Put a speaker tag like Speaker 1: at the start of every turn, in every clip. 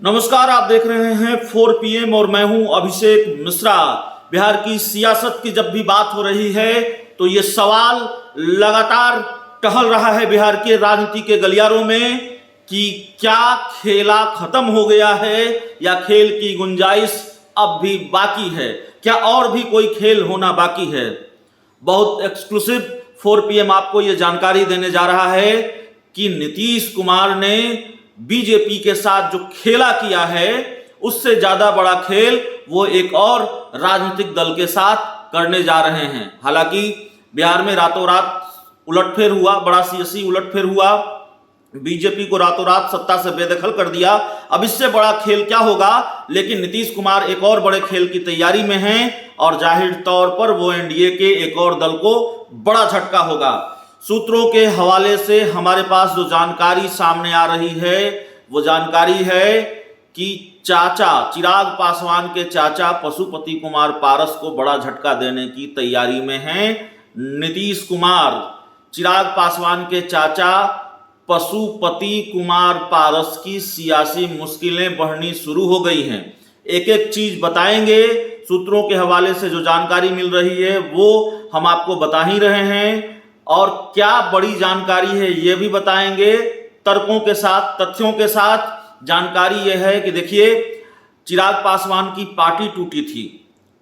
Speaker 1: नमस्कार, आप देख रहे हैं 4 PM और मैं हूं अभिषेक मिश्रा। बिहार की सियासत की जब भी बात हो रही है तो ये सवाल लगातार टहल रहा है बिहार के राजनीति के गलियारों में कि क्या खेला खत्म हो गया है या खेल की गुंजाइश अब भी बाकी है, क्या और भी कोई खेल होना बाकी है। बहुत एक्सक्लूसिव 4 PM आपको ये जानकारी देने जा रहा है कि नीतीश कुमार ने बीजेपी के साथ जो खेला किया है उससे ज्यादा बड़ा खेल वो एक और राजनीतिक दल के साथ करने जा रहे हैं। हालांकि बिहार में रातों रात उलटफेर हुआ, बड़ा सियासी उलटफेर हुआ, बीजेपी को रातों रात सत्ता से बेदखल कर दिया। अब इससे बड़ा खेल क्या होगा, लेकिन नीतीश कुमार एक और बड़े खेल की तैयारी में हैं और जाहिर तौर पर वो एनडीए के एक और दल को बड़ा झटका होगा। सूत्रों के हवाले से हमारे पास जो जानकारी सामने आ रही है वो जानकारी है कि चाचा चिराग पासवान के चाचा पशुपति कुमार पारस को बड़ा झटका देने की तैयारी में हैं नीतीश कुमार। चिराग पासवान के चाचा पशुपति कुमार पारस की सियासी मुश्किलें बढ़नी शुरू हो गई हैं। एक एक चीज बताएंगे, सूत्रों के हवाले से जो जानकारी मिल रही है वो हम आपको बता ही रहे हैं और क्या बड़ी जानकारी है ये भी बताएंगे, तर्कों के साथ, तथ्यों के साथ। जानकारी यह है कि देखिए, चिराग पासवान की पार्टी टूटी थी।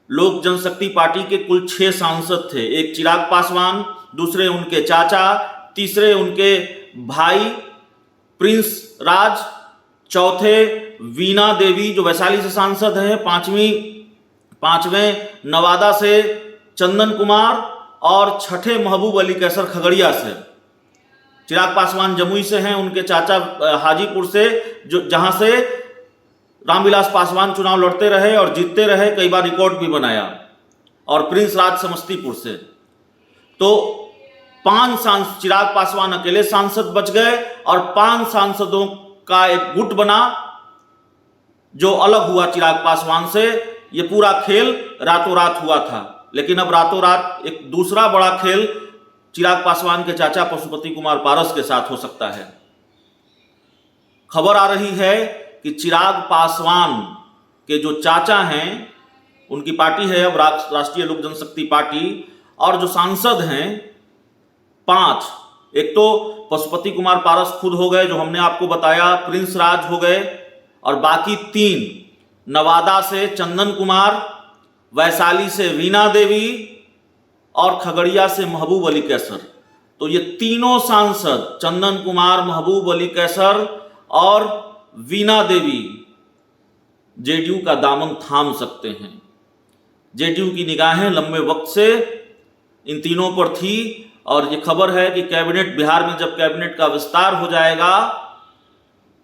Speaker 1: लोक जनशक्ति पार्टी के कुल 6 सांसद थे। एक चिराग पासवान, दूसरे उनके चाचा, तीसरे उनके भाई प्रिंस राज, चौथे वीणा देवी जो वैशाली से सांसद है, पांचवें नवादा से चंदन कुमार और छठे महबूब अली कैसर खगड़िया से। चिराग पासवान जमुई से हैं, उनके चाचा हाजीपुर से, जो जहां से रामविलास पासवान चुनाव लड़ते रहे और जीतते रहे, कई बार रिकॉर्ड भी बनाया, और प्रिंस राज समस्तीपुर से। तो 5 चिराग पासवान अकेले सांसद बच गए और 5 सांसदों का एक गुट बना जो अलग हुआ चिराग पासवान से। ये पूरा खेल रातों रात हुआ था, लेकिन अब रातों रात एक दूसरा बड़ा खेल चिराग पासवान के चाचा पशुपति कुमार पारस के साथ हो सकता है। खबर आ रही है कि चिराग पासवान के जो चाचा हैं, उनकी पार्टी है अब राष्ट्रीय लोक जनशक्ति पार्टी, और जो सांसद हैं 5, एक तो पशुपति कुमार पारस खुद हो गए जो हमने आपको बताया, प्रिंस राज हो गए, और बाकी 3 नवादा से चंदन कुमार, वैशाली से वीणा देवी और खगड़िया से महबूब अली कैसर। तो ये तीनों सांसद चंदन कुमार, महबूब अली कैसर और वीणा देवी जेडीयू का दामन थाम सकते हैं। जेडीयू की निगाहें लंबे वक्त से इन तीनों पर थी और ये खबर है कि कैबिनेट, बिहार में जब कैबिनेट का विस्तार हो जाएगा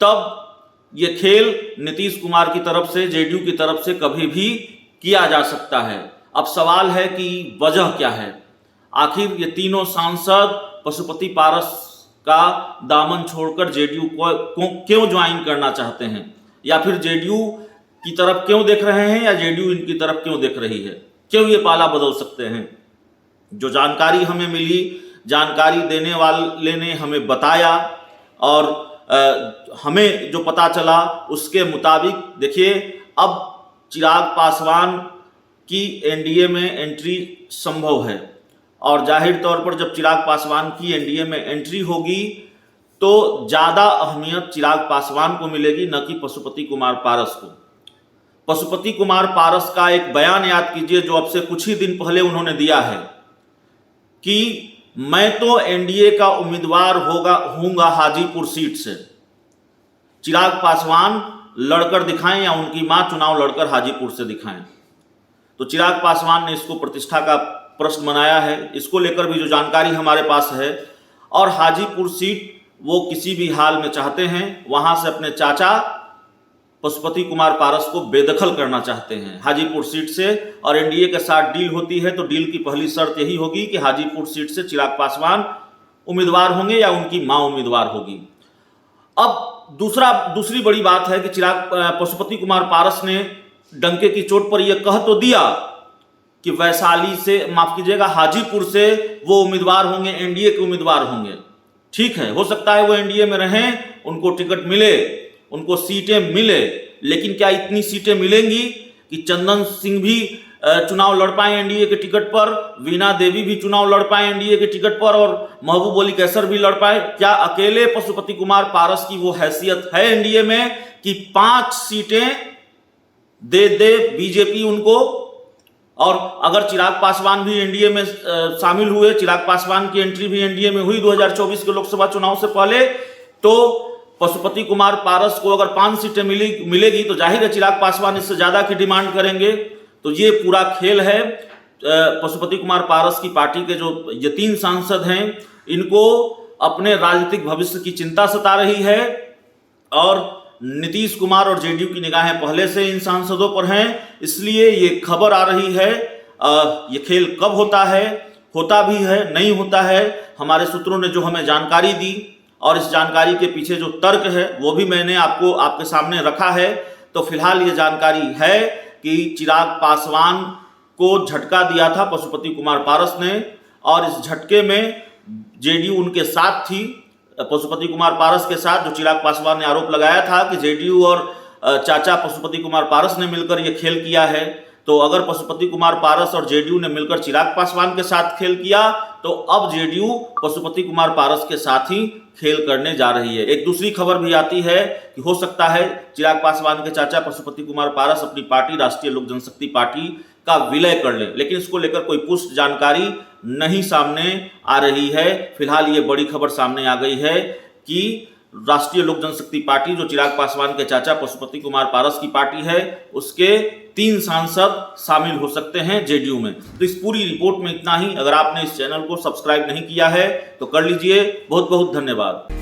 Speaker 1: तब ये खेल नीतीश कुमार की तरफ से, जेडीयू की तरफ से कभी भी किया जा सकता है। अब सवाल है कि वजह क्या है, आखिर ये तीनों सांसद पशुपति पारस का दामन छोड़कर जेडीयू को क्यों ज्वाइन करना चाहते हैं, या फिर जेडीयू की तरफ क्यों देख रहे हैं, या जेडीयू इनकी तरफ क्यों देख रही है, क्यों ये पाला बदल सकते हैं। जो जानकारी हमें मिली, जानकारी देने वाले ने हमें बताया और हमें जो पता चला उसके मुताबिक देखिए, अब चिराग पासवान की एनडीए में एंट्री संभव है और जाहिर तौर पर जब चिराग पासवान की एनडीए में एंट्री होगी तो ज़्यादा अहमियत चिराग पासवान को मिलेगी, न कि पशुपति कुमार पारस को। पशुपति कुमार पारस का एक बयान याद कीजिए जो अब से कुछ ही दिन पहले उन्होंने दिया है कि मैं तो एनडीए का उम्मीदवार हूंगा हाजीपुर सीट से, चिराग पासवान लड़कर दिखाएं या उनकी मां चुनाव लड़कर हाजीपुर से दिखाएं। तो चिराग पासवान ने इसको प्रतिष्ठा का प्रश्न बनाया है, इसको लेकर भी जो जानकारी हमारे पास है। और हाजीपुर सीट वो किसी भी हाल में चाहते हैं, वहां से अपने चाचा पशुपति कुमार पारस को बेदखल करना चाहते हैं हाजीपुर सीट से। और एनडीए के साथ डील होती है तो डील की पहली शर्त यही होगी कि हाजीपुर सीट से चिराग पासवान उम्मीदवार होंगे या उनकी मां उम्मीदवार होगी। अब दूसरी बड़ी बात है कि पशुपति कुमार पारस ने डंके की चोट पर यह कह तो दिया कि वैशाली से, माफ कीजिएगा, हाजीपुर से वो उम्मीदवार होंगे, एनडीए के उम्मीदवार होंगे। ठीक है, हो सकता है वो एनडीए में रहें, उनको टिकट मिले, उनको सीटें मिले, लेकिन क्या इतनी सीटें मिलेंगी कि चंदन सिंह भी चुनाव लड़ पाए एनडीए के टिकट पर, वीणा देवी भी चुनाव लड़ पाए एनडीए के टिकट पर और महबूब अली कैसर भी लड़ पाए? क्या अकेले पशुपति कुमार पारस की वो हैसियत है एनडीए में कि 5 सीटें दे बीजेपी उनको? और अगर चिराग पासवान भी एनडीए में शामिल हुए, चिराग पासवान की एंट्री भी एनडीए में हुई 2024 के लोकसभा चुनाव से पहले, तो पशुपति कुमार पारस को अगर 5 सीटें मिलेगी तो जाहिर है चिराग पासवान इससे ज्यादा की डिमांड करेंगे। तो ये पूरा खेल है। पशुपति कुमार पारस की पार्टी के जो ये 3 सांसद हैं, इनको अपने राजनीतिक भविष्य की चिंता सता रही है और नीतीश कुमार और जेडीयू की निगाहें पहले से इन सांसदों पर हैं। इसलिए ये खबर आ रही है। ये खेल कब होता है, होता भी है, नहीं होता है, हमारे सूत्रों ने जो हमें जानकारी दी और इस जानकारी के पीछे जो तर्क है वो भी मैंने आपके सामने रखा है। तो फिलहाल ये जानकारी है कि चिराग पासवान को झटका दिया था पशुपति कुमार पारस ने और इस झटके में जेडीयू उनके साथ थी, पशुपति कुमार पारस के साथ। जो चिराग पासवान ने आरोप लगाया था कि जेडीयू और चाचा पशुपति कुमार पारस ने मिलकर यह खेल किया है, तो अगर पशुपति कुमार पारस और जेडीयू ने मिलकर चिराग पासवान के साथ खेल किया तो अब जेडीयू पशुपति कुमार पारस के साथ ही खेल करने जा रही है। एक दूसरी खबर भी आती है कि हो सकता है चिराग पासवान के चाचा पशुपति कुमार पारस अपनी पार्टी राष्ट्रीय लोक जनशक्ति पार्टी का विलय कर लें, लेकिन इसको लेकर कोई पुष्ट जानकारी नहीं सामने आ रही है। फिलहाल ये बड़ी खबर सामने आ गई है कि राष्ट्रीय लोक जनशक्ति पार्टी, जो चिराग पासवान के चाचा पशुपति कुमार पारस की पार्टी है, उसके 3 सांसद शामिल हो सकते हैं जेडीयू में। तो इस पूरी रिपोर्ट में इतना ही। अगर आपने इस चैनल को सब्सक्राइब नहीं किया है तो कर लीजिए। बहुत बहुत धन्यवाद।